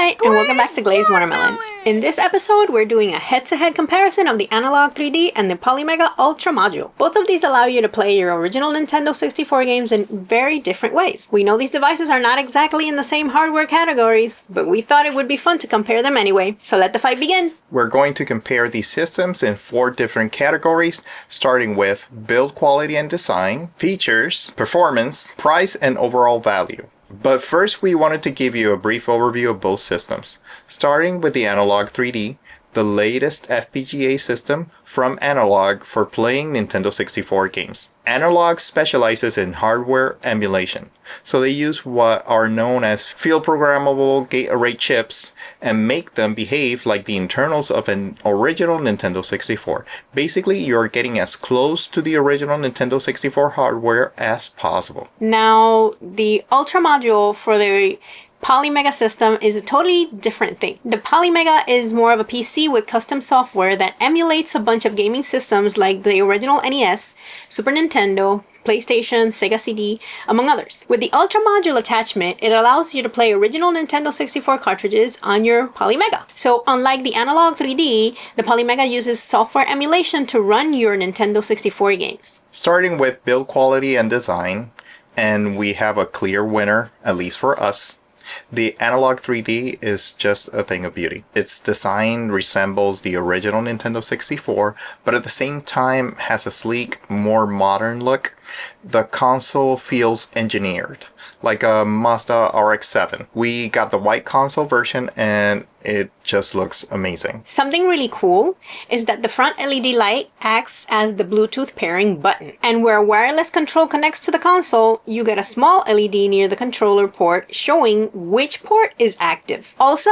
Hi, and welcome back to Glazed Watermelon. In this episode, we're doing a head-to-head comparison of the Analogue 3D and the Polymega Ultra Module. Both of these allow you to play your original Nintendo 64 games in very different ways. We know these devices are not exactly in the same hardware categories, but we thought it would be fun to compare them anyway. So let the fight begin! We're going to compare these systems in 4 different categories, starting with build quality and design, features, performance, price, and overall value. But first, we wanted to give you a brief overview of both systems, starting with the Analogue 3D, the latest FPGA system from Analogue for playing Nintendo 64 games. Analogue specializes in hardware emulation, so they use what are known as field programmable gate array chips and make them behave like the internals of an original Nintendo 64. Basically, you're getting as close to the original Nintendo 64 hardware as possible. Now, the Ultra Module for the Polymega system is a totally different thing. The Polymega is more of a PC with custom software that emulates a bunch of gaming systems like the original NES, Super Nintendo, PlayStation, Sega CD, among others. With the Ultra Module attachment, it allows you to play original Nintendo 64 cartridges on your Polymega. So unlike the Analogue 3D, the Polymega uses software emulation to run your Nintendo 64 games. Starting with build quality and design, and we have a clear winner, at least for us. The Analogue 3D is just a thing of beauty. Its design resembles the original Nintendo 64, but at the same time has a sleek, more modern look. The console feels engineered, like a Mazda RX-7. We got the white console version and it just looks amazing. Something really cool is that the front LED light acts as the Bluetooth pairing button. And where wireless control connects to the console, you get a small LED near the controller port showing which port is active. Also,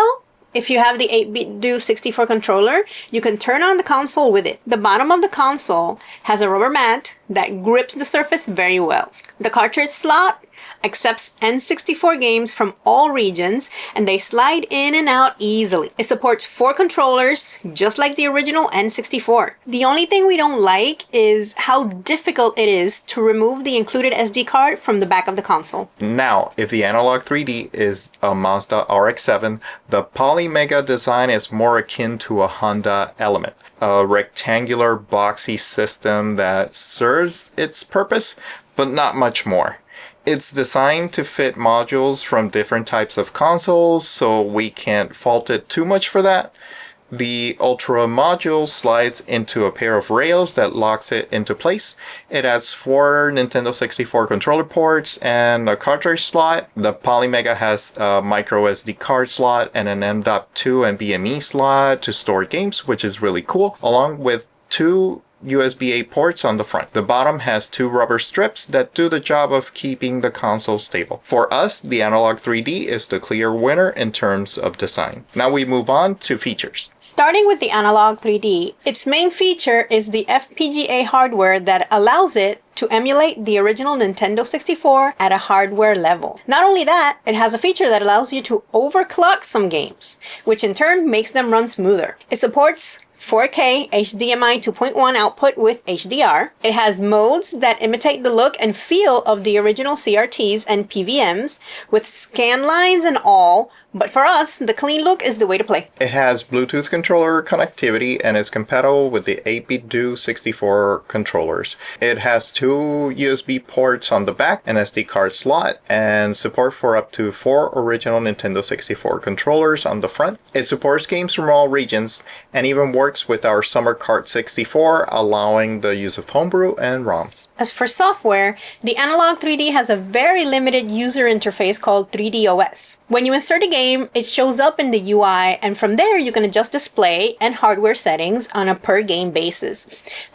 if you have the 8-bit Do 64 controller, you can turn on the console with it. The bottom of the console has a rubber mat that grips the surface very well. The cartridge slot accepts N64 games from all regions, and they slide in and out easily. It supports 4 controllers, just like the original N64. The only thing we don't like is how difficult it is to remove the included SD card from the back of the console. Now, if the Analogue 3D is a Mazda RX-7, the Polymega design is more akin to a Honda Element, a rectangular boxy system that serves its purpose, but not much more. It's designed to fit modules from different types of consoles, so we can't fault it too much for that. The Ultra Module slides into a pair of rails that locks it into place. It has 4 Nintendo 64 controller ports and a cartridge slot. The Polymega has a micro SD card slot and an M.2 and NVMe slot to store games, which is really cool, along with 2 USB-A ports on the front. The bottom has 2 rubber strips that do the job of keeping the console stable. For us, the Analogue 3D is the clear winner in terms of design. Now we move on to features. Starting with the Analogue 3D, its main feature is the FPGA hardware that allows it to emulate the original Nintendo 64 at a hardware level. Not only that, it has a feature that allows you to overclock some games, which in turn makes them run smoother. It supports 4K HDMI 2.1 output with HDR. It has modes that imitate the look and feel of the original CRTs and PVMs with scan lines and all, but for us, the clean look is the way to play. It has Bluetooth controller connectivity and is compatible with the 8-bit Do 64 controllers. It has 2 USB ports on the back, an SD card slot, and support for up to 4 original Nintendo 64 controllers on the front. It supports games from all regions and even works with our Summer Cart 64, allowing the use of homebrew and ROMs. As for software, the Analogue 3D has a very limited user interface called 3DOS. When you insert a game, it shows up in the UI, and from there you can adjust display and hardware settings on a per game basis.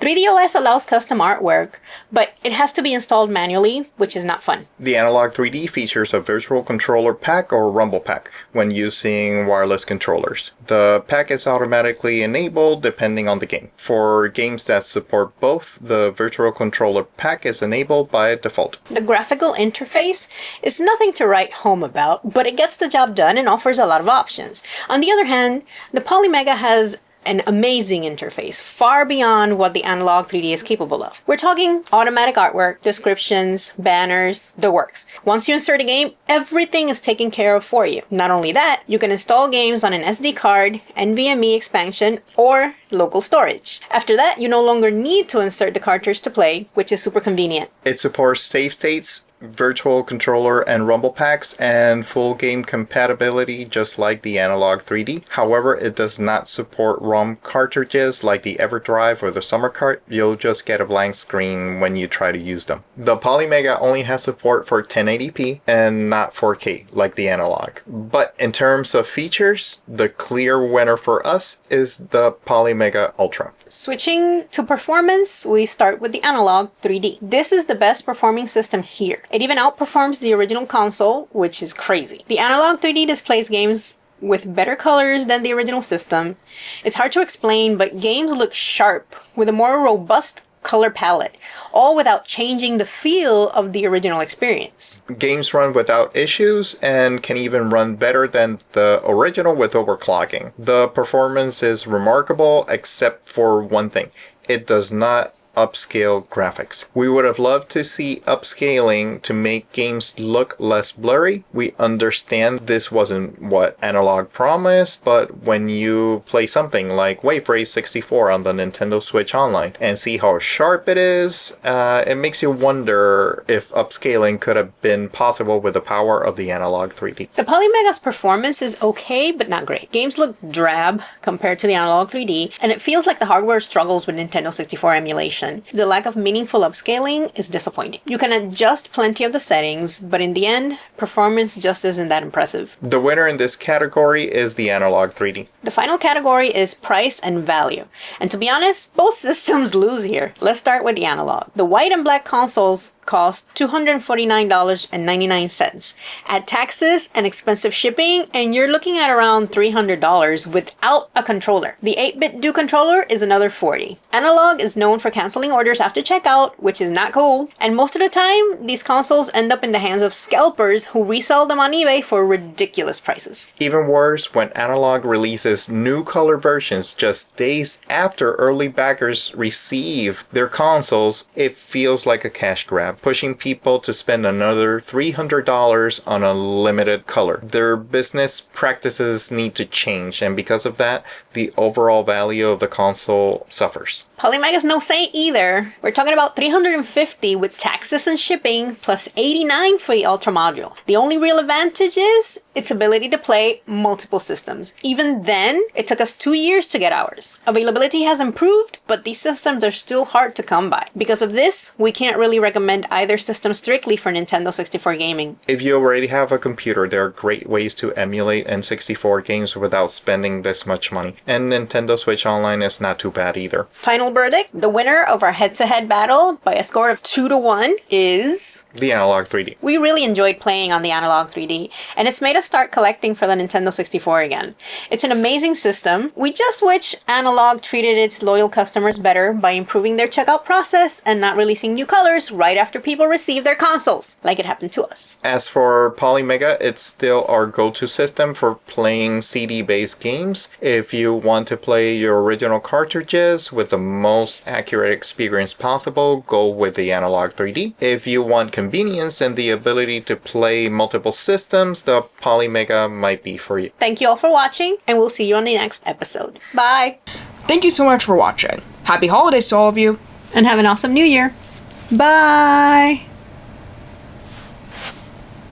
3DOS allows custom artwork, but it has to be installed manually, which is not fun. The Analogue 3D features a virtual controller pack or rumble pack when using wireless controllers. The pack is automatically enabled depending on the game. For games that support both, the virtual controller pack is enabled by default. The graphical interface is nothing to write home about, but it gets the job done and offers a lot of options. On the other hand, the Polymega has an amazing interface, far beyond what the Analogue 3D is capable of. We're talking automatic artwork, descriptions, banners, the works. Once you insert a game, everything is taken care of for you. Not only that, you can install games on an SD card, NVMe expansion, or local storage. After that, you no longer need to insert the cartridge to play, which is super convenient. It supports save states, virtual controller and rumble packs, and full game compatibility just like the Analogue 3D. However, it does not support ROM cartridges like the EverDrive or the Summer Cart. You'll just get a blank screen when you try to use them. The Polymega only has support for 1080p and not 4K like the Analogue. But in terms of features, the clear winner for us is the Polymega Ultra. Switching to performance, we start with the Analogue 3D. This is the best performing system here. It even outperforms the original console, which is crazy. The Analogue 3D displays games with better colors than the original system. It's hard to explain, but games look sharp with a more robust color palette, all without changing the feel of the original experience. Games run without issues and can even run better than the original with overclocking. The performance is remarkable except for one thing. It does not upscale graphics. We would have loved to see upscaling to make games look less blurry. We understand this wasn't what Analogue promised, but when you play something like Wave Race 64 on the Nintendo Switch Online and see how sharp it is, it makes you wonder if upscaling could have been possible with the power of the Analogue 3D. The Polymega's performance is okay, but not great. Games look drab compared to the Analogue 3D, and it feels like the hardware struggles with Nintendo 64 emulation. The lack of meaningful upscaling is disappointing. You can adjust plenty of the settings, but in the end, performance just isn't that impressive. The winner in this category is the Analogue 3D. The final category is price and value. And to be honest, both systems lose here. Let's start with the Analogue. The white and black consoles cost $249.99. Add taxes and expensive shipping, and you're looking at around $300 without a controller. The 8-bit Do controller is another $40. Analogue is known for canceling orders after checkout, which is not cool. And most of the time, these consoles end up in the hands of scalpers who resell them on eBay for ridiculous prices. Even worse, when Analogue releases new color versions just days after early backers receive their consoles, it feels like a cash grab, pushing people to spend another $300 on a limited color. Their business practices need to change, and because of that, the overall value of the console suffers. Polymega's no saint either. We're talking about $350 with taxes and shipping, plus $89 for the Ultra Module. The only real advantage is its ability to play multiple systems. Even then, it took us 2 years to get ours. Availability has improved, but these systems are still hard to come by. Because of this, we can't really recommend either system strictly for Nintendo 64 gaming. If you already have a computer, there are great ways to emulate N64 games without spending this much money. And Nintendo Switch Online is not too bad either. Final verdict, the winner of our head-to-head battle by a score of 2-1 is the Analogue 3D. We really enjoyed playing on the Analogue 3D, and it's made us start collecting for the Nintendo 64 again. It's an amazing system. We just wish Analogue treated its loyal customers better by improving their checkout process and not releasing new colors right after people receive their consoles, like it happened to us. As for Polymega, it's still our go-to system for playing CD-based games. If you want to play your original cartridges with the most accurate experience possible, go with the Analogue 3D. If you want convenience and the ability to play multiple systems, the Polymega might be for you. Thank you all for watching, and we'll see you on the next episode. Bye! Thank you so much for watching. Happy holidays to all of you. And have an awesome new year. Bye!